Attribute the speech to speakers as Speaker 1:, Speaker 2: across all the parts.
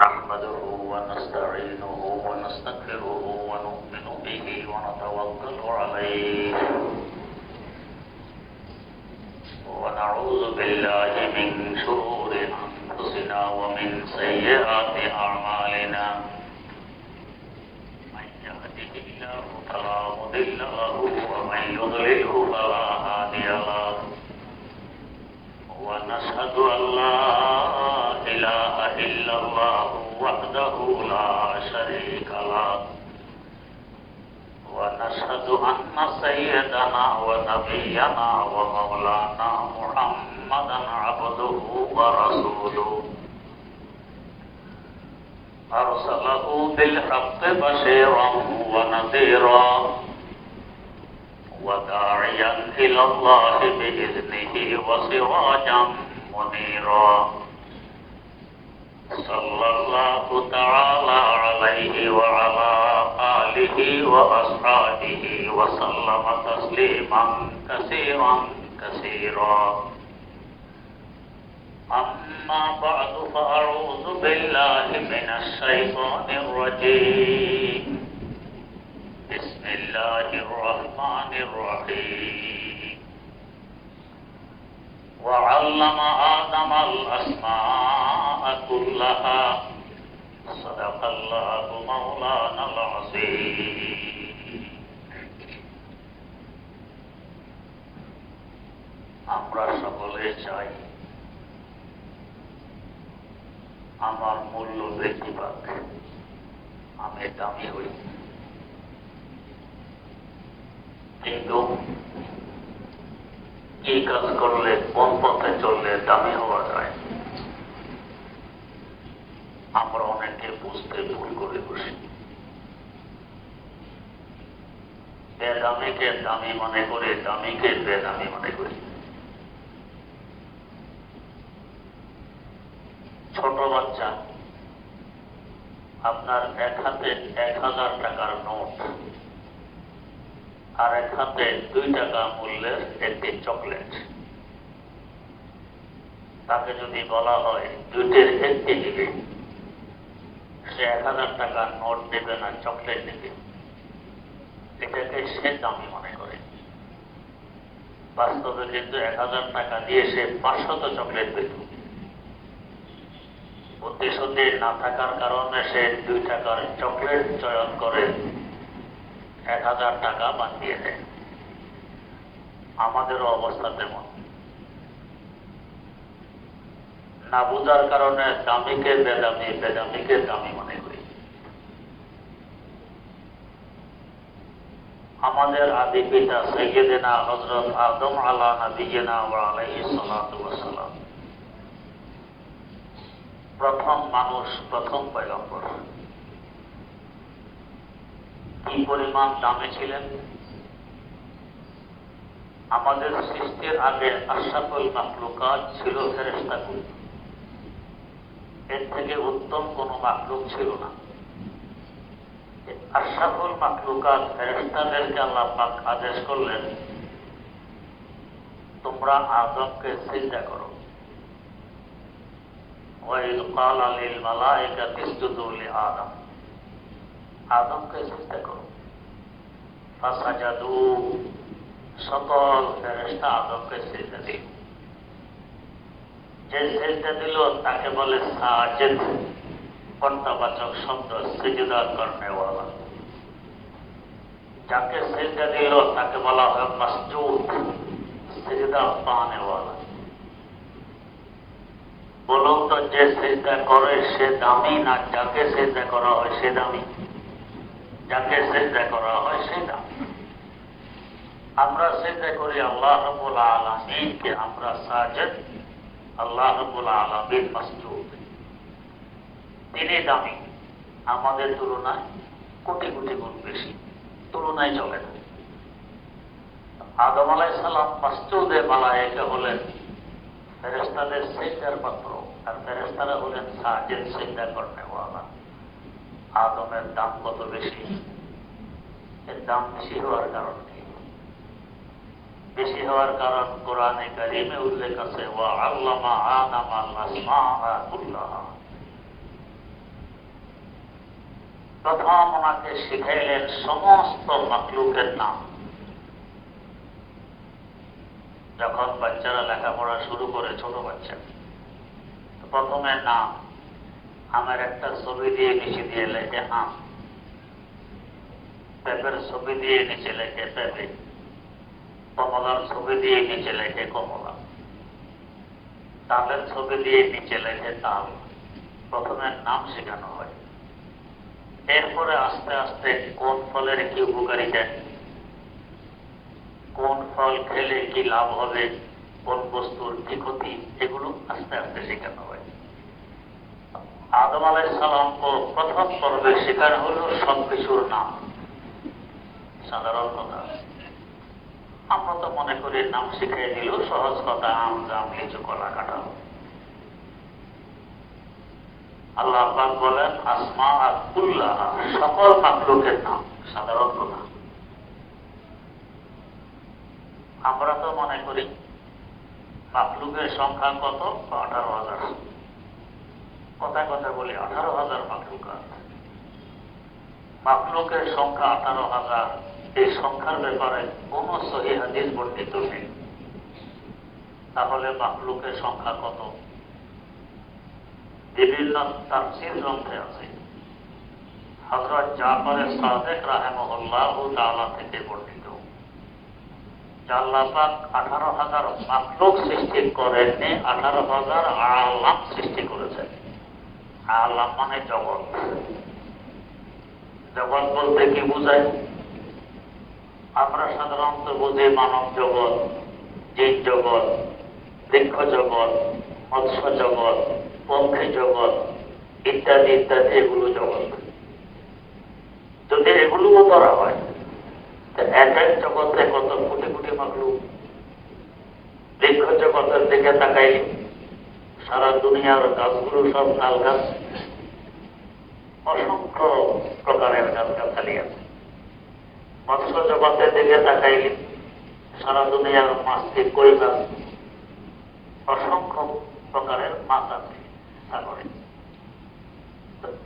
Speaker 1: نحمده ونستعينه ونستغفره ونؤمن به ونتوكل عليه ونعوذ بالله من شرور أنفسنا ومن سيئات أعمالنا من يهده الله فلا مضل له ومن يضلله فلا هادي له ونشهد أن لا إله إلا الله وحده لا شريك له ونشهد أن سيدنا ونبينا ومولانا محمدا عبده ورسوله أرسله بالحق بشيرا ونذيرا وداعيا إلى الله بإذنه وسراجا منيرا صلى الله تعالى عليه وعلى آله وأصحابه وسلم تسليما كثيرا كثيرا أما بعد فأعوذ بالله من الشيطان الرجيم بسم الله الرحمن الرحيم وعلم آدم الأسماء كلها صدق الله مولانا العظيم আমরা সকলে চাই আমার মূল্য বৃদ্ধি পাক, আমি দামি হই, কিন্তু কি কাজ করলে কোন পথে চললে দামি হওয়া যায় আমরা অনেকে বুঝতে ভুল করে বসি। বেদামিকে দামি মনে করে, দামিকে বেদামি মনে করি। ছোট বাচ্চা আপনার এক হাতে 1000 টাকার নোট আর এক হাতে 2 টাকা মূল্যের একটি চকলেট, তাকে যদি বলা হয় দুইটির একটি দিবে, সে 1000 টাকার নোট দেবে না চকলেট দেবে, এটাকে সে দামি মনে করে। বাস্তবে কিন্তু 1000 টাকা দিয়ে সে 500 চকলেট পেত। বুদ্ধিশুদ্ধি না থাকার কারণে সে 2 টাকার চকলেট চয়ন করে 1000 টাকা বাদ দিয়ে দেয়। আমাদেরও অবস্থা তেমন। না বুঝার কারণে দামিকে বেদামি, বেদামিকে দামি মনে করি। আমাদের আদি পিতা সাইয়্যিদিনা হযরত আদম আলা নবিয়িনা ওয়া আলাইহিস সালাতু ওয়াস সালাম, প্রথম মানুষ, প্রথম পয়গম্বর, কি পরিমাণ দামে ছিলেন। আমাদের সৃষ্টির আগে আশরাফুল মাখলুকাত ছিল ফেরেশতাকুল, এর থেকে উত্তম কোন মাখলুক ছিল না। আশরাফুল মাখলুকাত ফেরেশতাদেরকে আল্লাহ পাক আদেশ করলেন, তোমরা আদমকে সিজদা করো। ওয়াইদ ক্বালা লিল মালায়েকাতি ইসজুদু লিআদম, আদমকে সিজদা করো। ফাসাজাদু, সকল ফেরেশতা আদমকে সিজদা দিল। যে সিজদা দিল তাকে বলে সাজিদ, কর্তাবাচক শব্দ, সিজদা করনে ওয়ালা। যাকে সিজদা দিল তাকে বলা হয় মাসজুদ, সিজদা পানে ওয়ালা। বলুন তো, যে সিজদা করে সে দামি না যাকে সিজদা করা হয় সে দামি? যাকে সিজদা করা হয় সে দামি। আমরা সিজদা করি আল্লাহ রাব্বুল আলামিনকে, আমরা সাজিদ, আল্লাহ রাব্বুল আলামিন মাসজুদ। তিনি দামি, আমাদের তুলনায় কোটি কোটি গুণ বেশি, তুলনায় চলে না। আদম আলাইহিস সালাম মাসজুদে মালায়েকা হলেন ফেরেশতাদের সিজদার পাত্র, আর ফেরেশতারা হলেন সাজিদ, সিজদা করনে ওয়ালা। আদমের দাম কত বেশি? এর দাম বেশি হওয়ার কারণ কি? বেশি হওয়ার কারণ কোরআনে কারিমে উল্লেখ আছে, ওয়া আল্লামা আদামাল আসমাআ কুল্লাহা। প্রথম ওনাকে শিখাইলেন সমস্ত মাখলুকের নাম। যখন বাচ্চারা লেখাপড়া শুরু করে, ছোট বাচ্চা, প্রথমে নাম। আমের একটা ছবি দিয়ে নিচে দিয়ে লেখে আম, পেঁপের ছবি দিয়ে নিচে লেখে পেঁপে, কমলার ছবি দিয়ে নিচে লেখে কমলা, তালের ছবি দিয়ে নিচে লেখে তাল। প্রথমে নাম শেখানো হয়। এরপরে আস্তে আস্তে কোন ফলের কি উপকারিতা, কোন ফল খেলে কি লাভ হবে, কোন বস্তুর কি ক্ষতি, এগুলো আস্তে আস্তে শেখানো হয়। আদম আলাইহিস সালামকে প্রথম পর্বে শেখানো হলো সবকিছুর নাম। সাধারণ কথা, আমরা তো মনে করি নাম শিখিয়ে দিল, সহজ কথা, আম, জাম, লিচু, কলা, কাঁঠাল। আল্লাহ পাক বলেন আসমা কুল্লাহ, সকল মাখলুকের নাম। সাধারণ কথা, আমরা তো মনে করি মাখলুকের সংখ্যা কত? 18,000। কথা কথা বলি 18,000 মাখলুক আছে। মাখলুকের সংখ্যা 18,000। এই সংখ্যার ব্যাপারে কোন সহিহ হাদিস বর্ণিত নেই। তাহলে মাখলুকের সংখ্যা কত? বিভিন্ন তাফসীর গ্রন্থে আছে। হযরত জাফর সাদিক রাহিমাহুল্লাহু তাআলা থেকে বর্ণিত, আল্লাহ পাক 18,000 মাখলুক সৃষ্টি করেননি, 18,000 আলাম সৃষ্টি করেছেন। আলাম মানে জগৎ। জগৎ বলতে কি বোঝায়? আমরা সাধারণত বুঝি মানব জগৎ, জিন জগৎ, বৃক্ষ জগৎ, মৎস্য জগৎ, পক্ষী জগৎ ইত্যাদি ইত্যাদি, এগুলো জগৎ। যদি এগুলোও ধরা হয়, এক এক জগতে কত কোটি কোটি মাখলুক। বৃক্ষ জগতের দিকে তাকাই, সারা দুনিয়ার গাছগুলো সব তাল গাছ, অসংখ্য প্রকারের গাছ গাছালি আছে। মৎস্য জগতের দিকে তাকাইলে সারা দুনিয়ার মাছকে কই গাছ, অসংখ্য প্রকারের মাছ আছে সাগরে।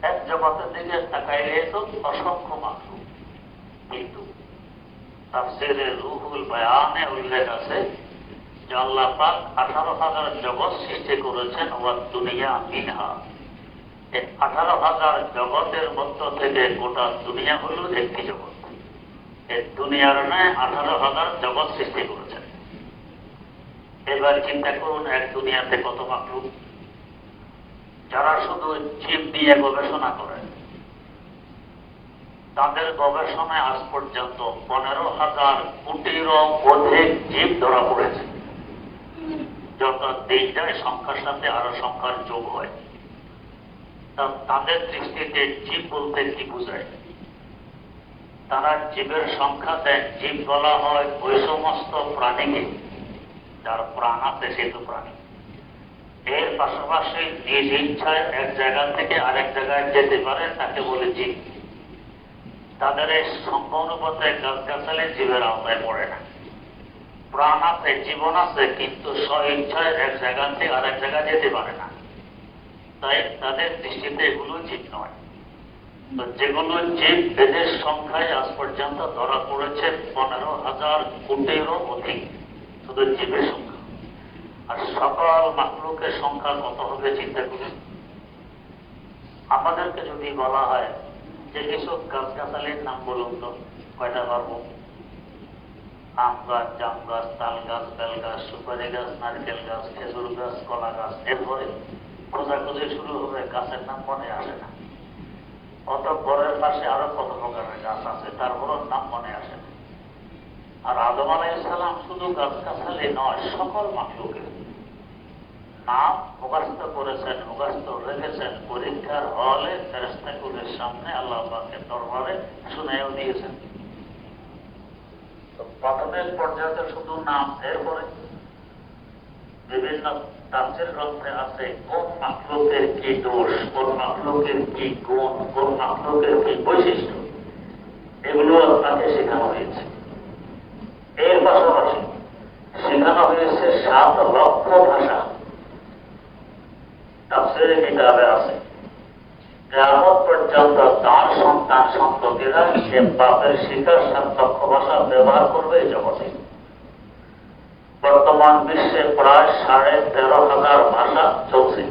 Speaker 1: এক জগতের দিকে তাকাইলে তো অসংখ্য মাখলুক। কিন্তু তাফসীরে রুহুল বায়ানে উল্লেখ আছে যে আল্লাহ পাক 18,000 জগৎ সৃষ্টি করেছেন। ওয়া দুনিয়া মিনহা, 18,000 জগতের মধ্য থেকে গোটা দুনিয়া হল একটি জগৎ। এই দুনিয়ার নয় 18,000 জগৎ সৃষ্টি করেছেন। এবার চিন্তা করুন, এক দুনিয়াতে কত মাখলুক। যারা শুধু জীব নিয়ে গবেষণা করেন, তাদের গবেষণায় আজ পর্যন্ত 15,000 কোটিরও অধিক জীব ধরা পড়েছে। যত দিন যায় সংখ্যার সাথে আরো সংখ্যার যোগ হয়। তাদের দৃষ্টিতে জীব বলতে কি বোঝায়? তারা জীবের সংখ্যা দেন, জীব বলা হয় ওই সমস্ত প্রাণীকে যার প্রাণ আছে, সে তো প্রাণী। এর পাশাপাশি নিজ ইচ্ছায় এক জায়গা থেকে আরেক জায়গায় যেতে পারে, তাকে বলে জীব। তাদের এই সংখ্যা অনুপাতে গাছগাছালি জীবের আওতায় পড়ে না। প্রাণ আছে, জীবন আছে, কিন্তু স্ব ইচ্ছায় এক জায়গা থেকে আরেক জায়গায় যেতে পারে না। তাই তাদের দৃষ্টিতে এগুলো জীব নয়। তো যেগুলো জীব, এদের সংখ্যায় আজ পর্যন্ত ধরা পড়েছে 15,000 কোটিরও অধিক, শুধু জীবের সংখ্যা। আর সকল মাখলুকের সংখ্যা কত হবে চিন্তা করুন। আমাদেরকে যদি বলা হয় যে এসব গাছগাছালির নাম বলুন তো, কয়টা পারবো? আম গাছ, জাম গাছ, তাল গাছ, বেল গাছ, সুপারি গাছ, নারকেল গাছ, খেজুর গাছ, কলা গাছ। এরপরে খোঁজাখুঁজি শুরু হবে, গাছের নাম মনে আসে না। অত ঘরের পাশে আরো কত প্রকারের গাছ আছে, তারপরও নাম মনে আসে না। আর আদম আলাইহিস সালাম শুধু গাছগাছালি নয়, সকল মাখলুকের নাম মুখস্থ করেছেন, মুখস্থ রেখেছেন। পরীক্ষার হলে ফেরেশতাকুলের সামনে আল্লাহ পাকের দরবারে শুনেও দিয়েছেন। তো প্রাথমিক পর্যায়ে শুধু নাম, এরপরে বিভিন্ন তাফসীর গ্রন্থে আছে কোন মাখলুকের কি দোষ, কোন মাখলুকের কি গুণ, কোন মাখলুকের কি বৈশিষ্ট্য, এগুলো আপনাকে শেখানো হয়েছে। এর পাশাপাশি শেখানো হয়েছে 7 লক্ষ ভাষা। তাফসীরের কিতাবে আছে কিয়ামত পর্যন্ত তার সন্তান তার সন্ততিরা সে বাপের শিকার 7 লক্ষ ভাষা ব্যবহার করবে এই জগতে। বর্তমান বিশ্বে প্রায় 13,500 ভাষা চলছে।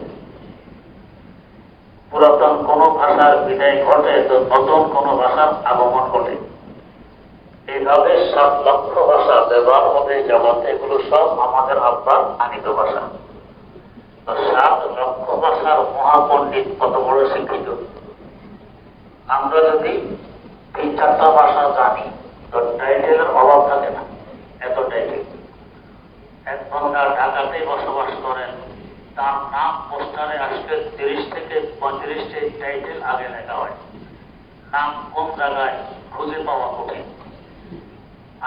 Speaker 1: পুরাতন কোন ভাষার বিদায় ঘটে তো নতুন কোন ভাষার আগমন ঘটে। এইভাবে 7 লক্ষ ভাষা ব্যবহার হবে জগতে। এগুলো সব আমাদের আব্বার আনিত ভাষা। তো 7 লক্ষ ভাষার মহাপণ্ডিত কত বড় শিক্ষিত। আমরা যদি 3-4টা ভাষা জানি তো টাইটেলের অভাব থাকে না। এত টাইটেল। এক বন্ধা ঢাকাতেই বসবাস করেন, তার নাম পোস্টারে আসলে 30 থেকে 35টি টাইটেল আগে লেখা হয়। নাম কোন জায়গায় খুঁজে পাওয়া কঠিন।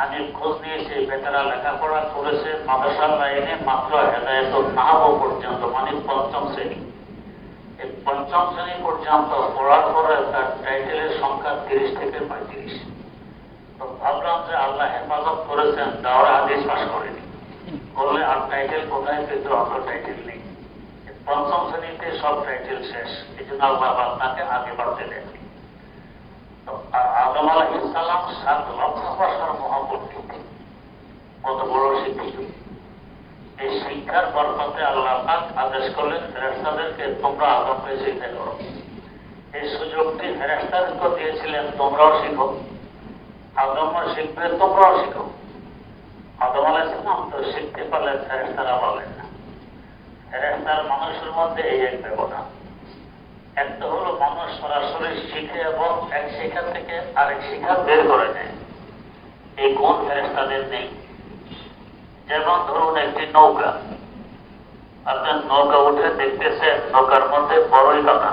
Speaker 1: আমি খোঁজ নিয়েছি, বেচারা লেখাপড়া করেছে মাদ্রাসার লাইনে মাত্র হেদায়েতুন নাহব পর্যন্ত, মানে 5ম শ্রেণী। এই 5ম শ্রেণী পর্যন্ত পড়ার পরে তার টাইটেলের সংখ্যা 30 থেকে 35। তো ভাবলাম যে আল্লাহ হেফাজত করেছেন, দাওরা হাদিস পাস করেনি, করলে আর টাইটেল কোথায় পেত? অত টাইটেল নেই। 5ম শ্রেণীতে সব টাইটেল শেষ। এই জন্য আল্লাহ আপনাকে আগে বাড়তে দেননি। আদম আলাইহিস সালাম 7 লক্ষ ভাষার মহাপণ্ডিত, কত বড় শিক্ষিত। এই শিক্ষার বরকতে আল্লাহ পাক আদেশ করলেন ফেরেশতাদেরকে, তোমরা আদমকে শিক্ষা করো। এই সুযোগটি ফেরেশতাদেরকে দিয়েছিলেন, তোমরাও শিখো। আদমও শিখবে, তোমরাও শিখো। আদম আলাইহিস সালাম তো শিখতে পারলেন, ফেরেশতারা বলেন না। ফেরেশতার মানুষের মধ্যে এই এক ব্যবধান। একটা হলো মানুষ সরাসরি শিখে এবং এক শিক্ষা থেকে আরেক শিক্ষা বের করে নেয়। এই গুণ ফেরেশতাদের নেই। যেমন ধরুন একটি নৌকা, আপনার নৌকা উঠে দেখতেছেন নৌকার মধ্যে বড়ই পাতা।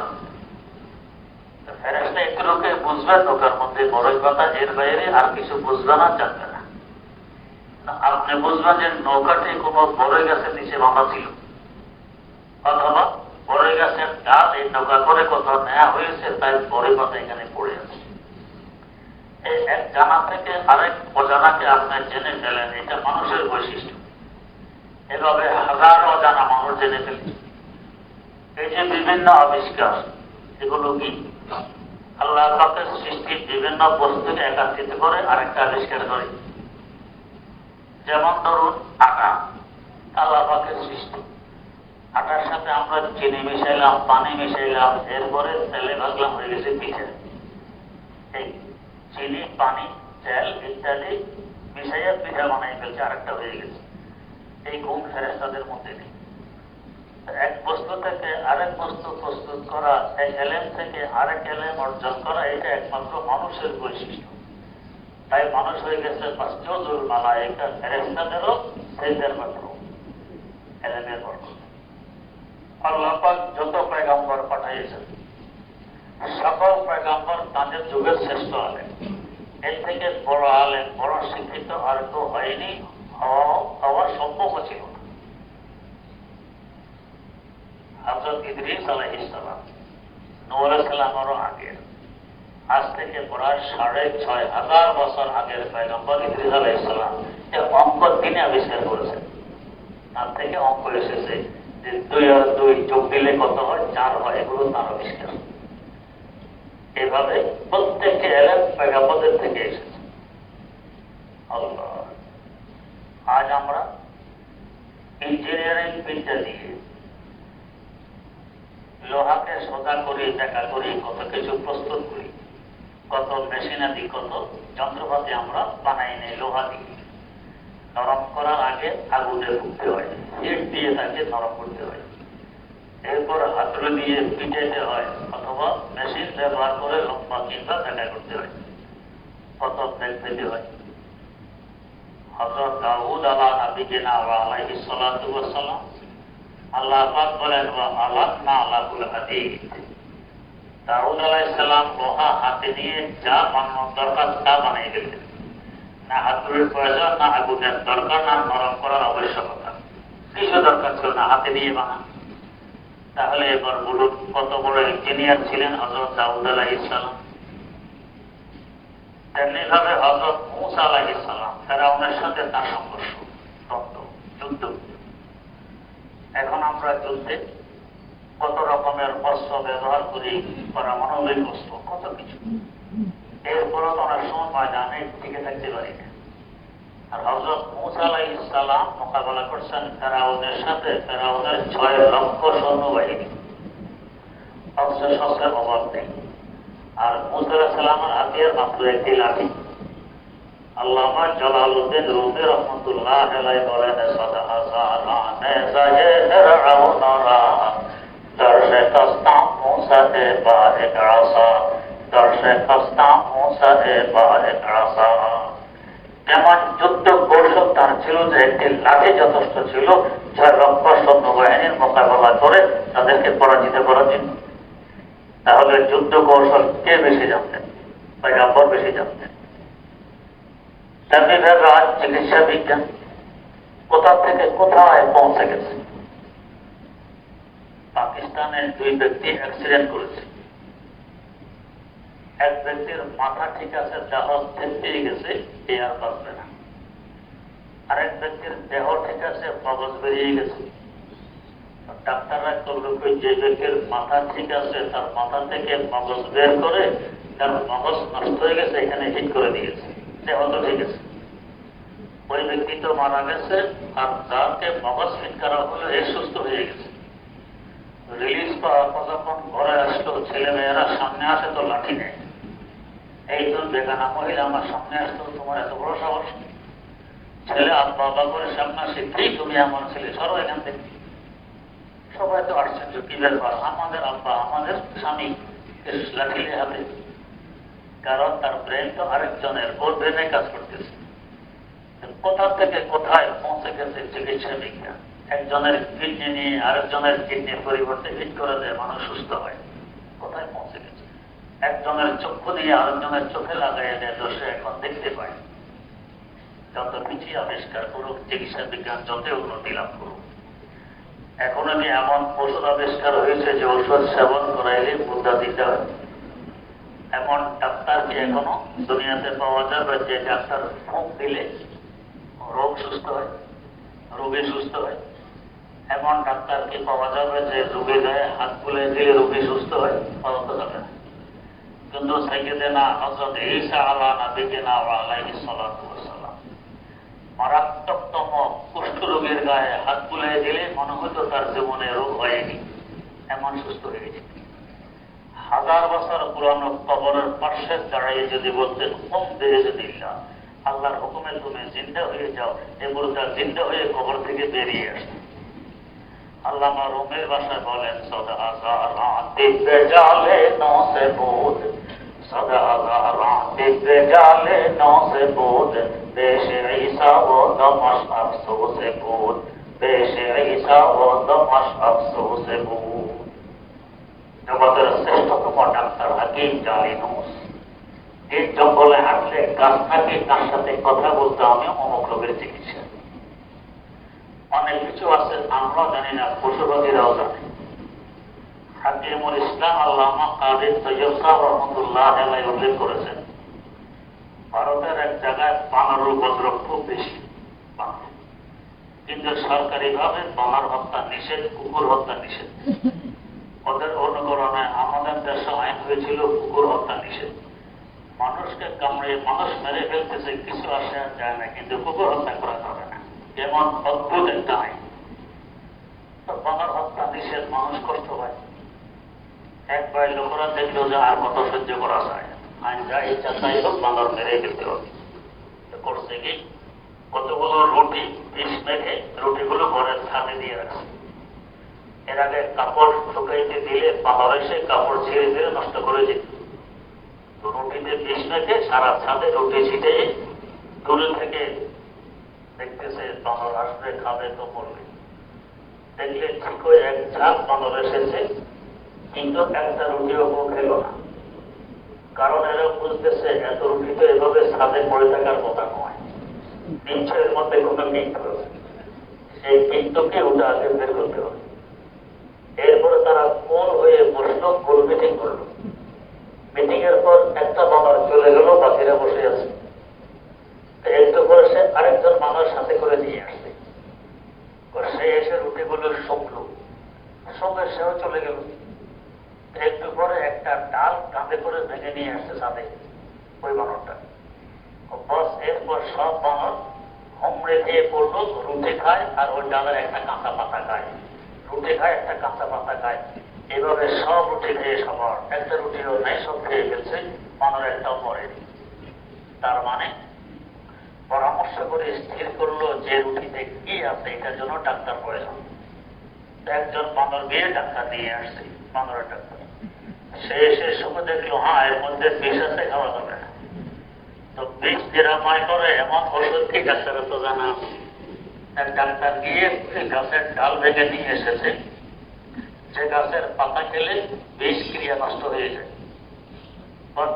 Speaker 1: ফেরেশতা একটু লোকে বুঝবেন নৌকার মধ্যে বড়ই পাতা, এর বাইরে আর কিছু বুঝবে না, জানবে না। আপনি বুঝবেন যে নৌকাটি কোনো বড়ই গাছের নিচে বাঁধা ছিল, অথবা বড়ই গাছের ডাল এই নৌকা করে কোথাও নেওয়া হয়েছে, তাই বড়ই পাতা এখানে পড়ে আছে। এই এক জানা থেকে আরেক অজানাকে আপনি জেনে ফেলেন, এটা মানুষের বৈশিষ্ট্য। এভাবে হাজারো অজানা মানুষ জেনে ফেলি। এই যে বিভিন্ন আবিষ্কার, এগুলো কি আল্লাহ পাকের সৃষ্টির বিভিন্ন বস্তুকে একত্রিত করে আরেকটা আবিষ্কার করে। যেমন ধরুন আটা, আল্লাহ পাকের সৃষ্টি। আটার সাথে আমরা চিনি মিশাইলাম, পানি মিশাইলাম, এরপরে তেলে ভাগলাম, হয়ে গেছে পিঠা। এই চিনি, পানি, তেল ইত্যাদি মিশাইয়া পিঠা বানাই ফেলছে, আরেকটা হয়ে গেছে। এই গুণ ফেরেশতাদের মধ্যে নেই। এক বস্তু থেকে আরেক বস্তু প্রস্তুত করা, এক এলেম থেকে আরেক এলেম অর্জন করা, এটা একমাত্র মানুষের বৈশিষ্ট্য। তাই মানুষ হয়ে গেছে মাসজুদুল মালায়েকা, ফেরেশতাদেরও সেজদার পাত্র, এলেমের বরকত। আল্লাহ পাক যত পয়গম্বর পাঠিয়েছেন, সকল পয়গম্বর তাদের যুগের শ্রেষ্ঠ আলেম। এর থেকে বড় আলেম, বড় শিক্ষিত আর কেউ হয়নি, হওয়ার সম্ভব ছিল না। হযরত ইদ্রিস আলাইহিস সালাম, নূহ আলাইহিস সালামেরও আগের, আজ থেকে প্রায় 6,500 বছর আগের পয়গম্বর ইদ্রিস আলাইহিস সালাম এর অঙ্ক তিনি আবিষ্কার করেছেন। তার থেকে অঙ্ক এসেছে যে 2 আর 2 যোগ দিলে কত হয়, 4 হয়। এগুলো তার আবিষ্কার। এভাবে প্রত্যেকটি এলেম পয়গম্বরদের থেকে এসেছে। আল্লাহ, আজ আমরা ইঞ্জিনিয়ারিং বিদ্যা দিয়ে লোহাকে সোজা করি, দেখা করি, কত কিছু প্রস্তুত করি, কত মেশিনারি, কত যন্ত্রপাতি আমরা বানাই নেই লোহা দিয়ে। নরম করার আগে আগুনে ফুটতে হয়, হিট দিয়ে তাকে নরম করতে হয়, এরপর হাতুড়ি দিয়ে পিটাইতে হয়, অথবা মেশিন ব্যবহার করে লম্বা কিংবা দেখা করতে হয়, কত বেগ পেতে হয়। হযরত দাউদ আলাইহিস সালাতু ওয়াস সালাম, আল্লাহ পাক বলেন ওয়া আলাকনা লাহুল হাদীদ। দাউদ আলাইহিস সালাম লোহা হাতে নিয়ে যা বানানোর দরকার তা বানিয়ে দিলেন। না হাতুড়ির প্রয়োজন, না আগুনের দরকার, না নরম করার আবশ্যকতা, কিছু দরকার ছিল না, হাতে নিয়ে বানা। তাহলে এবার বলুন কত বড় ইঞ্জিনিয়ার ছিলেন হযরত দাউদ আলাইহিস সালাম। তেমনিভাবে হযরত মূসা আলাইহিস সালাম, ফেরাউনের সাথে তার সংঘর্ষ, দ্বন্দ্ব, যুদ্ধ। এখন আমরা যুদ্ধে কত রকমের অস্ত্র ব্যবহার করি, পারমাণবিক অস্ত্র, কত কিছু। এরপরও তো অনেক সময় ময়দানে টিকে থাকতে পারি না। আর হযরত মূসা আলাইহিস সালাম মোকাবেলা করছেন ফেরাউনের সাথে, ফেরাউনের 6 লক্ষ সৈন্যবাহিনী, অস্ত্র শস্ত্রের অভাব নেই। আর মূসা আলাইহিস সালামের হাতিয়ার মাত্র একটি লাঠি। আল্লামা জালালউদ্দিন রুমি রহমাতুল্লাহ আলাইহি বলেন, সাদাহাসারানে জাহে ফিরআউনরা দরশে কস্তা মূসা কে বারেক আসা, দরশে কস্তা মূসা কে বারেক আসা। কেমন যুদ্ধ কৌশল তার ছিল যে একটি লাঠি যথেষ্ট ছিল 6 লক্ষ সৈন্যবাহিনীর মোকাবেলা করে তাদেরকে পরাজিত করার জন্য। তাহলে যুদ্ধ কৌশল কে বেশি জানতেন? পয়গম্বর বেশি জানতেন। তেমনিভাবে আজ চিকিৎসা বিজ্ঞান কোথা থেকে কোথায় পৌঁছে গেছে। পাকিস্তানের 2 ব্যক্তি অ্যাক্সিডেন্ট করেছে। এক ব্যক্তির মাথা ঠিক আছে, দেহ থেমে গেছে, আর বাঁচবে না। আরেক ব্যক্তির দেহ ঠিক আছে, মগজ বেরিয়ে গেছে। ডাক্তাররা করল যে ব্যক্তির মাথা ঠিক আছে তার মাথা থেকে মগজ বের করে, তার মগজ নষ্ট হয়ে গেছে, এখানে হিট করে দিয়েছে, দেহ তো ঠিক আছে। ওই ব্যক্তি তো মারা গেছে, আর যাকে মগজ ফিট করা হলো এ সুস্থ হয়ে গেছে। রিলিজ পাওয়ার পর যখন ঘরে আসলো, ছেলে মেয়েরা সামনে আসে তো লাঠি নেয়। এই তো বেগানা মহিলা আমার সামনে আসতো, তোমার এত বড় সাহস। ছেলে আব্বা আব্বা করে সামনে আসে, কি তুমি আমার ছেলে, সরো এখান থেকে। সবাই তো আশ্চর্য, কি ব্যাপার, আমাদের আব্বা আমাদের স্বামী লাঠি হাতে। কারণ তার ব্রেন তো আরেকজনের, ওর ব্রেনে কাজ করতেছে। কোথা থেকে কোথায় পৌঁছে গেছে চিকিৎসা বিজ্ঞান। একজনের কিডনি নিয়ে আরেকজনের কিডনির পরিবর্তে হিট করে দেয়, মানুষ সুস্থ হয়। কোথায় পৌঁছে গেছে। একজনের চক্ষু দিয়ে আরেকজনের চোখে লাগাইয়া দেয়, তো সে এখন দেখতে পায়। যত পিছিয়ে আবিষ্কার করুক চিকিৎসা বিজ্ঞান, যত উন্নতি লাভ করুক, এখন আমি এমন ওষুধ আবিষ্কার হয়েছে যে ওষুধ সেবন করাইলে বুদ্ধা দিতে হয়। এমন ডাক্তার কি এখনো দুনিয়াতে পাওয়া যাবে যে ডাক্তার ফুঁক দিলে রোগ সুস্থ হয়, রোগী সুস্থ হয়? এমন ডাক্তার কি পাওয়া যাবে যে রোগী গায়ে হাত তুলে দিলে রোগী সুস্থ হয়? পাওয়া তো যাবে না। কিন্তু সাইয়েদেনা হযরত ঈসা নবিয়িনা ওয়া আলাইহিস সালাতু ওয়াস সালাম মারাত্মকতম কুষ্ঠ রোগীর গায়ে হাত তুলে দিলে মনে হতো তার জীবনে রোগ হয়নি, এমন সুস্থ হয়ে গেছে। 1000 বছর পুরানো কবরের পার্শ্বে দাঁড়িয়ে যদি বলতেন হুম বিইজনিল্লাহ, আল্লাহর হুকুমে তুমি জিন্দা হয়ে যাও, এ মুর্দা জিন্দা হয়ে কবর থেকে বেরিয়ে আসে। আল্লামা রুমের ভাষায় বলেন, সদা দিব্যে জালে নসে বোধ, সদা দিব্যে জালে নসে বোধ, পেশে ঈসা ও দমশ আফসোসে বোধ, পেশে ঈসা ও দমশ আফসোসে বোধ। জগতের শ্রেষ্ঠতম ডাক্তার হাকিম জালিনুস। এই জঙ্গলে হাঁটলে গাছ থাকে, তার সাথে কথা বলতে হবে অমুক রোগের চিকিৎসা। অনেক কিছু আছে আমরা জানি না, পশুপাখিরাও জানে। হাকিমুল ইসলাম আল্লামা কাজী তৈয়ব সাহেব রহমতুল্লাহ আলাইহি উল্লেখ করেছেন, ভারতের এক জায়গায় বানরের উপদ্রব খুব বেশি, কিন্তু সরকারিভাবে বানর হত্যা নিষেধ, কুকুর হত্যা নিষেধ। ওদের অনুকরণে আমাদের দেশে আইন হয়েছিল কুকুর হত্যা নিষেধ। মানুষকে কামড়ে মানুষ মেরে ফেলতেছে, কিছু আসে যায় না, কিন্তু কুকুর হত্যা করা যাবে না। এমন অদ্ভুত একটা আইন। বানর হত্যা নিষেধ, মানুষ কষ্ট পায়। একবার লোকেরা দেখলো যে আর কত সহ্য করা যায়, আইন যা ইচ্ছা তাই হোক, বানর মেরে ফেলতে হবে। করছে কি, কতগুলো রুটি বিষ মেখে রুটিগুলো ঘরের ছাদে দিয়ে রাখছে। এর আগে কাপড় শুকাইতে দিলে বানর এসে কাপড় ছিঁড়ে ফিরে নষ্ট করে যেত। রুটিতে বিষ মেখে সারা ছাদে রুটি ছিটে দূরে থেকে দেখতেছে বানর আসবে, খাবে তো মরবে। দেখলে ঠিক হয়ে এক ঝাঁক বানর এসেছে, কিন্তু একটা রুটিও খেল না। কারণ এরা বুঝতেছে এত রুটি তো এভাবে ছাদে পড়ে থাকার কথা নয়, নিশ্চয়ের মধ্যে কোনো পিণ্ড আছে, সেই পিণ্ডকে ওটা আগে বের করতে হবে। এরপরে তারা কোন হয়ে বসলো, গোল মিটিং করলো। মিটিং এর পর একটা বানর চলে গেল, বাকিরা বসে আছে। একটু করে সে আরেকজন মানুষ সাথে করে নিয়ে আসছে। সে এসে রুটিগুলো শুকলো, সঙ্গে সেও চলে গেল। একটু পরে একটা ডাল কাঁধে করে ভেঙে নিয়ে আসছে ছাদে ওই বানরটা। বস এরপর সব বানর হুমড়ে খেয়ে পড়লো, রুটি খায় আর ওই ডালের একটা কাঁচা পাতা খায়, রুটি খায় একটা কাঁচা পাতা খায়, এভাবে সব রুটি খেয়ে সবার একটা রুটিও নেই, সব খেয়ে ফেলছে, বানর একটাও পড়েনি। তার মানে পরামর্শ করে স্থির করলো যে রুটিতে কি আছে এটার জন্য ডাক্তার প্রয়োজন। একজন বানর গিয়ে ডাক্তার নিয়ে আসছে, বানরের ডাক্তার। সে এসে শুনে দেখলো হ্যাঁ এর মধ্যে বিষ আছে, খাওয়া যাবে না। তো বিষ নিরাময় করে এমন ওষুধ কি ডাক্তারের তো জানা আছে। এক ডাক্তার গিয়ে গাছের ডাল ভেঙে নিয়ে এসেছে, যে গাছের পাতা খেলে বিষ ক্রিয়া নষ্ট হয়ে যায়।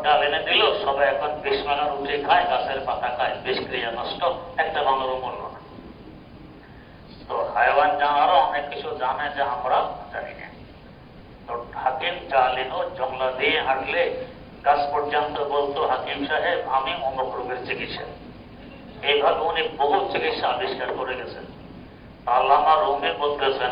Speaker 1: ডাল এনে দিল, সবাই এখন বিষ মানা রুটি খায়, গাছের পাতা খায়, বিষ ক্রিয়া নষ্ট, একটা বানরও মরল না। তো হাইওয়ান জানারও অনেক কিছু জানে যে আমরা জানি না। তো হাকিম জালিনও জংলা দিয়ে হাঁটলে গাছ পর্যন্ত বলতো হাকিম সাহেব আমি অমুক রোগের চিকিৎসা। এইভাবে উনি বহু চিকিৎসা আবিষ্কার করে গেছেন। আল্লামা রুমি বলতেছেন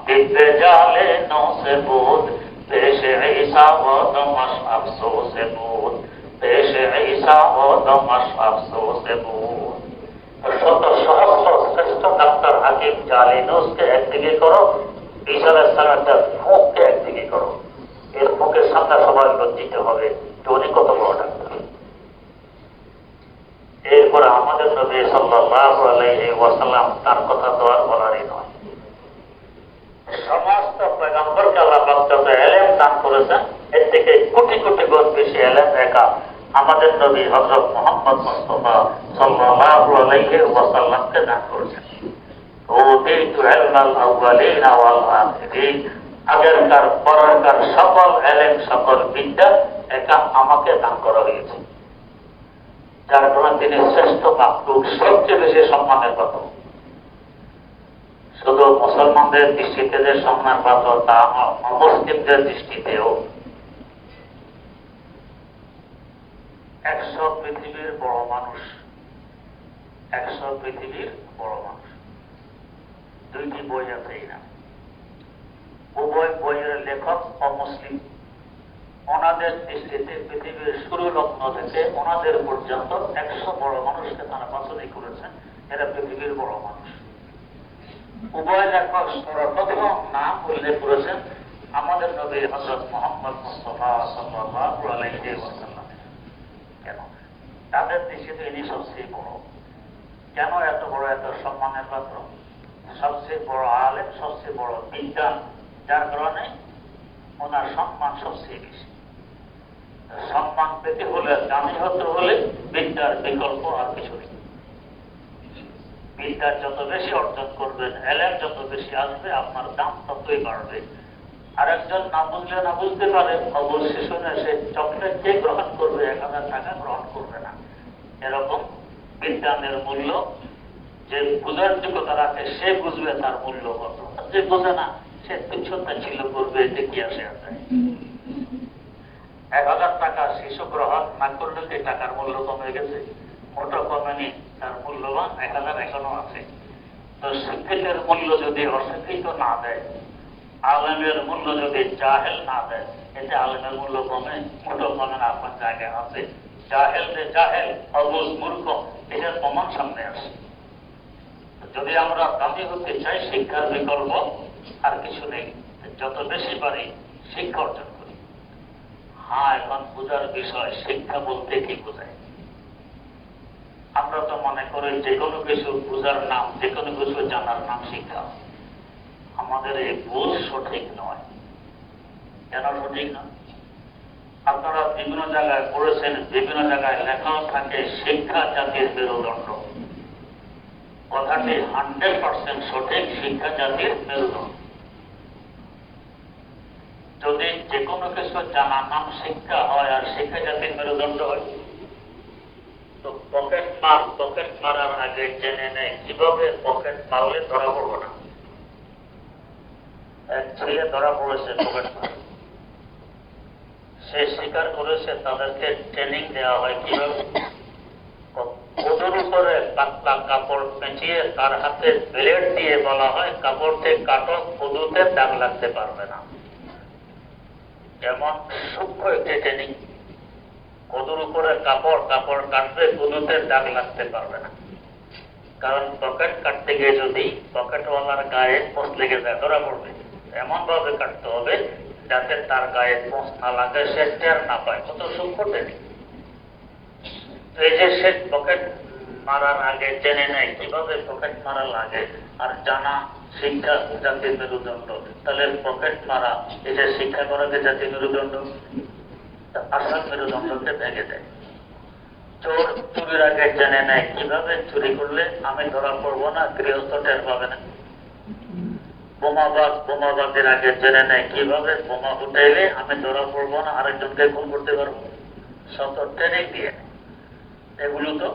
Speaker 1: দিব্যে জালে নৌসে বোধ পেশে ঈসা ও দমাস আফসোসে বোধ পেশে ঈসা ও দমাস আফসোসে বোধ। শত সহস্র শ্রেষ্ঠ ডাক্তার হাকিম জালিনুসকে একদিকে করো, ঈসা আলাইহিস সালামের মুখকে একদিকে করো। এর মুখের সামনে সবাই লজ্জিত হবে যে উনি কত বড় ডাক্তার। এরপরে আমাদের নবী সাল্লাল্লাহু আলাইহি ওয়াসাল্লাম তার কথা তো আর বলারই নয়। সমস্ত পয়গম্বরকে আল্লাহ পাক যত ইলম দান করেছেন এর থেকে কোটি কোটি গুণ বেশি ইলম একা আমাদের নবী হযরত মুহাম্মদ মুস্তাফা সাল্লাল্লাহু আলাইহি ওয়াসাল্লামকে দান করেছেন। ওতীতু ইলমাল আউয়ালিনা ওয়াল আখিরিন, আগেরকার পরেরকার সকল ইলম সকল বিদ্যা একা আমাকে দান করা হয়েছে। যার কারণে তিনি শ্রেষ্ঠ মাখলুক, সবচেয়ে বেশি সম্মানের পাত্র। শুধু মুসলমানদের দৃষ্টিতে যে সম্মান পাত্র তা অমুসলিমদের দৃষ্টিতেও 100 পৃথিবীর বড় মানুষ, 100 পৃথিবীর বড় মানুষ। দুইটি বই আছে এই না, উভয় বইয়ের লেখক অমুসলিম। ওনাদের দৃষ্টিতে পৃথিবীর শুরু লগ্ন থেকে ওনাদের পর্যন্ত 100 বড় মানুষকে তারা পছন্দ করেছেন, এরা পৃথিবীর বড় মানুষ। উভয় লেখক সর্বপ্রথম নাম উল্লেখ করেছেন আমাদের নবী হযরত মুহাম্মদ মুস্তাফা সাল্লাল্লাহু আলাইহি ওয়াসাল্লাম। কেন? তাদের দৃষ্টিতে ইনি সবচেয়ে বড়। কেন এত বড়, এত সম্মানের পাত্র? সবচেয়ে বড় আলেম, সবচেয়ে বড় বিজ্ঞান, যার কারণে ওনার সম্মান সবচেয়ে বেশি। সম্মান পেতে হলে, দামি হতে হলে বিদ্যার বিকল্প আর কিছু নেই। বিদ্যা যত বেশি অর্জন করবেন, এলেম যত বেশি আসবে, আপনার দাম ততই বাড়বে। আর একজন না বুঝলে না বুঝতে পারে, অবশ্যই শুনে সে চকলেট কে গ্রহণ করবে, 1000 টাকা গ্রহণ করবে না। এরকম বিজ্ঞানের মূল্য যে বুঝার যোগ্যতা রাখে সে বুঝবে তার মূল্য কত, যে বোঝে না সে তুচ্ছতা ছিল করবে, এতে কি আসে আছে। 1000 টাকা শিশু গ্রহণ না করলে কি টাকার মূল্য কমে গেছে? মোটো কমেনি, তার মূল্যবান 1000 এখনো আছে। তো শিক্ষিতের মূল্য যদি অশিক্ষিত না দেয়, আলেমের মূল্য যদি জাহেল না দেয়, এতে আলেমের মূল্য কমে? মোটো কমে না, আপনার জায়গায় আছে। জাহেল যে জাহেল, অবুঝ মূর্খ, এটার প্রমাণ সামনে আসে। যদি আমরা দামি হতে চাই, শিক্ষার বিকল্প আর কিছু নেই, যত বেশি পারি শিক্ষা অর্জন করি। হ্যাঁ, এখন বোঝার বিষয় শিক্ষা বলতে কি বোঝায়। আমরা তো মনে করি যে কোনো কিছু বোঝার নাম, যে কোনো কিছু জানার নাম শিক্ষা। আমাদের এই বুঝ সঠিক নয়। কেন সঠিক নয়? আপনারা বিভিন্ন জায়গায় পড়েছেন, বিভিন্ন জায়গায় লেখাও থাকে শিক্ষা জাতির মেরুদণ্ড। কথাটি 100% সঠিক, শিক্ষা জাতির মেরুদণ্ড। যদি যে কোনো কিছু জানার নাম শিক্ষা হয় আর শিক্ষা জাতির মেরুদণ্ড হয়, তো পকেট মারার আগে জেনে নেয় কিভাবে পকেট মারলে ধরা পড়বো না। এক ছেলে ধরা পড়েছে পকেট মার, সে স্বীকার করেছে, তাদেরকে ট্রেনিং দেওয়া হয় কিভাবে ওদের উপরে পাতলা কাপড় কাপড় পেঁচিয়ে তার হাতে ব্লেড দিয়ে বলা হয় কাপড়কে কাটো, কদুতে দাগ লাগতে পারবে না। যেমন সূক্ষ্ম একটি ট্রেনিং, কদুর উপরে কাপড় কাটবে, কদুতে দাগ লাগতে পারবে না। কারণ পকেট কাটতে গিয়ে যদি পকেটওয়ালার গায়ে পোঁচ লেগে যায়, ধরা পড়বে। এমন ভাবে কাটতে হবে যাতে তার গায়ে পোঁচ না লাগে, সে টের না পায়। কত সূক্ষ্ম ট্রেনিং। এই যে সে পকেট মারার আগে জেনে নেয় কিভাবে পকেট মারা লাগে, আর জানা শিক্ষা জাতির মেরুদণ্ড। তাহলে পকেট মারা এটা শিক্ষা করাকে জাতির মেরুদণ্ড, আসল মেরুদণ্ডকে ভেঙে দেয়। চোর চুরির আগে জেনে নেয় কিভাবে চুরি করলে আমি ধরা পড়বো না, গৃহস্থ টের পাবে না। বোমাবাজের আগে জেনে নেয় কিভাবে বোমা ফুটাইলে আমি ধরা পড়বো না, আরেকজনকে খুন করতে পারবো। শত ট্রেনিং দিয়ে। এগুলো তো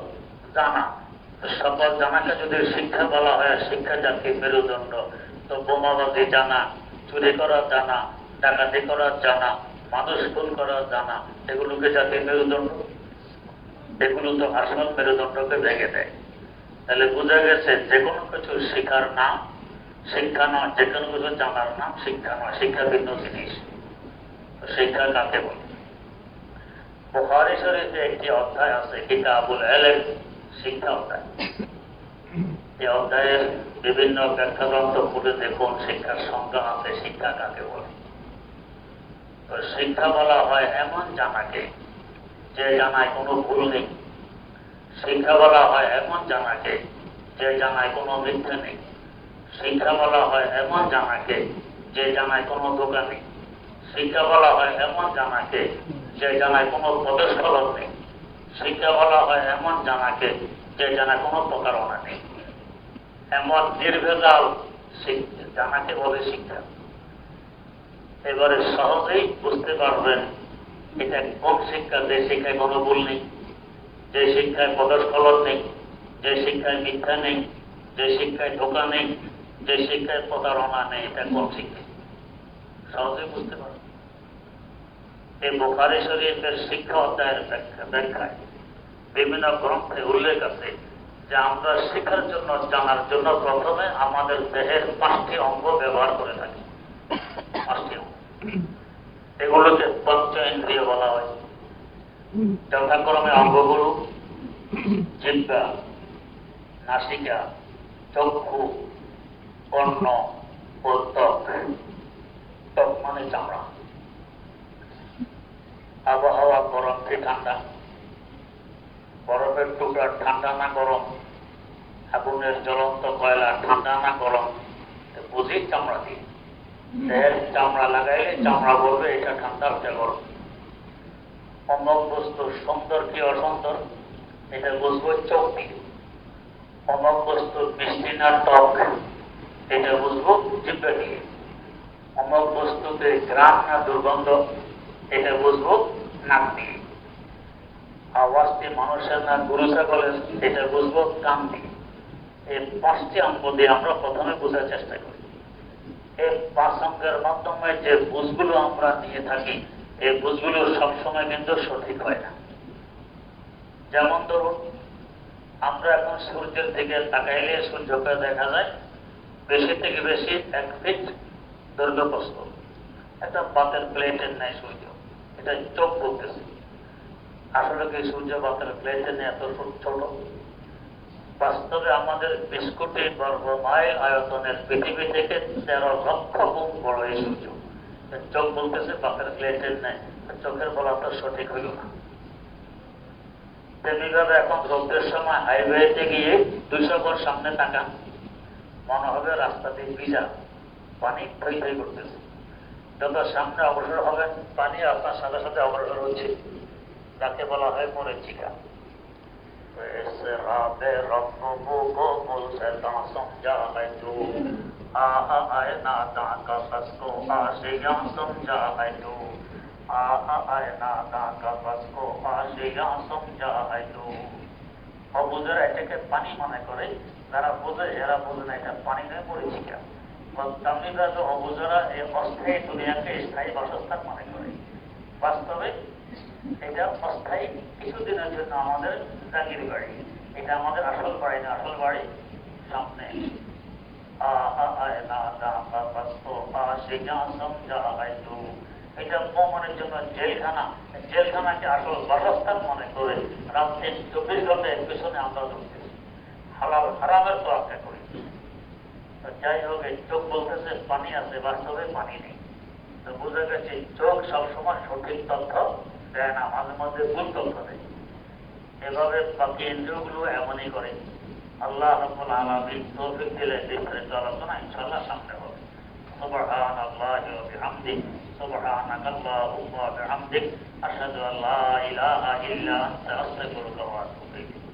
Speaker 1: জানা। সকল জানাকে যদি শিক্ষা বলা হয়, শিক্ষা জাতির মেরুদণ্ড, তো বোমাবাজি জানা, চুরি করা জানা, ডাকাতি করা জানা, মানুষ খুন করা জানা, এগুলোকে জাতির মেরুদণ্ড। এগুলো তো আসল মেরুদণ্ডকে ভেঙে দেয়। তাহলে বোঝা গেছে যে কোনো কিছু শিখার নাম শিক্ষা নয়, যে কোনো কিছু জানার নাম শিক্ষা নয়। শিক্ষা ভিন্ন জিনিস। শিক্ষা কাকে বলে? বুখারী শরীফে একটি অধ্যায় আছে, কিতাবুল ইলম, শিক্ষা অধ্যায়। এই অধ্যায়ের বিভিন্ন ব্যাখ্যা গ্রন্থ পড়ে দেখুন শিক্ষার সংজ্ঞা আছে, শিক্ষা কাকে বলে। তো শিক্ষা বলা হয় এমন জানাকে যে জানায় কোনো ভুল নেই। শিক্ষা বলা হয় এমন জানাকে যে জানায় কোনো মিথ্যে নেই। শিক্ষা বলা হয় এমন জানাকে যে জানায় কোনো ধোঁকা নেই। শিক্ষা বলা হয় এমন জানাকে যে জানায় কোনো পদস্খলন নেই। শিক্ষা বলা হয় এমন জানাকে যে জানায় কোনো প্রতারণা নেই। এমন নির্ভেজাল জানাকে বলে শিক্ষা। এবারে সহজেই বুঝতে পারবেন এটা কোন শিক্ষা, যে শিক্ষায় কোনো ভুল নেই, যে শিক্ষায় পদস্খলন নেই, যে শিক্ষায় মিথ্যা নেই, যে শিক্ষায় ধোঁকা নেই, যে শিক্ষায় প্রতারণা নেই। এটা কোন শিক্ষা? সহজেই বুঝতে পারবেন। এই বুখারী শরীফের শিক্ষা অধ্যায়ের ব্যাখ্যায় বিভিন্ন গ্রন্থে উল্লেখ আছে যে আমরা শিক্ষার জন্য, জানার জন্য প্রথমে আমাদের দেহের 5টি অঙ্গ ব্যবহার করে থাকি। 5টি অঙ্গ, এগুলোকে পঞ্চ ইন্দ্রিয় বলা হয়। যথাক্রমে অঙ্গগুলো জিহ্বা, নাসিকা, চক্ষু, কর্ণ ও ত্বক। ত্বক মানে চামড়া। আবহাওয়া গরম কি ঠান্ডা, বরফের টুকরা ঠান্ডা না গরম, আগুনের জ্বলন্ত কয়লা ঠান্ডা না গরম, বুঝি চামড়া দিয়ে। দেহের চামড়া লাগাইলে চামড়া বলবে এটা ঠান্ডা, এটা গরম। অমুক বস্তু সুন্দর কি অসুন্দর এটা বুঝবো চোখ দিয়ে। অমুক বস্তু মিষ্টি না টক এটা বুঝবো জিহ্বা দিয়ে। অমুক বস্তুতে ঘ্রাণ না দুর্গন্ধ এটা বুঝবো নাক দিয়ে। আওয়াজটি মানুষের না গরু ছাগলের এটা বুঝবো কান দিয়ে। এই 5টি অঙ্গ দিয়ে আমরা প্রথমে বোঝার চেষ্টা করি। এই 5 অঙ্গের মাধ্যমে যে বুঝগুলো আমরা নিয়ে থাকি, এই বুঝগুলো সবসময় কিন্তু সঠিক হয় না। যেমন ধরুন, আমরা এখন সূর্যের দিকে তাকাইলে সূর্যকে দেখা যায় বেশি থেকে বেশি 1 ফিট দৈর্ঘ্য প্রস্থ। একটা বাতের প্লেটের নেয় সূর্য, এটা চোখ বলতেছে। আসলে কি সূর্য বাতের প্লেটের নেয় এত ছোট? বাস্তবে আমাদের 20 কোটি বর্গ মাইল আয়তনের পৃথিবী থেকে 13 লক্ষ গুণ বড় এই সূর্য। চোখ বলতেছে বাতের প্লেটের নেয়, চোখের বলা তো সঠিক হইল না। তেমনিভাবে এখন রোদের সময় হাইওয়েতে গিয়ে 200 গজ সামনে তাকান, মনে হবে রাস্তা দিয়ে ভিজা, পানি থই থই করতেছে। যত সামনে অগ্রসর হবেন পানি আপনার সাথে সাথে অগ্রসর হচ্ছে, যাকে বলা হয় মরীচিকা। অবুঝেরা এটাকে পানি মনে করে, যারা বোঝে এরা বোঝে না এটা পানি নয়, মরীচিকা। তেমনিভাবে অবুঝেরা এই অস্থায়ী দুনিয়াকে স্থায়ী বাসস্থান মনে করে। বাস্তবে এটা অস্থায়ী, কিছুদিনের জন্য আমাদের জাগির বাড়ি। এটা আমাদের আসল বাড়ি না, আসল বাড়ি সামনে। এটা মোমেনের জন্য জেলখানা, জেলখানাকে আসল বাসস্থান মনে করে রাত 24 ঘন্টার পেছনে আমরা ঢুকতেছি, হালাল হারামের তো আশা করি। যাই হোক, এই চোখ বলতেছে পানি আছে, বাস্তবে পানি নেই। তো বোঝা গেছে চোখ সবসময় সঠিক তথ্য দেয় না, মাঝে মাঝে ভুল তথ্য দেয়। এভাবে বাকি ইন্দ্রিয়গুলো এমনই করে। আল্লাহ রাব্বুল আলামিন তৌফিক দিলে বিস্তারিত আলোচনা ইনশাআল্লাহ সামনে হবে। সুবহানাল্লাহি ওয়া বিহামদিহি, সুবহানাকাল্লাহুম্মা ওয়া বিহামদিক, আশহাদু আল্লা ইলাহা ইল্লা আনতা, আস্তাগফিরুকা ওয়া আতুবু ইলাইক।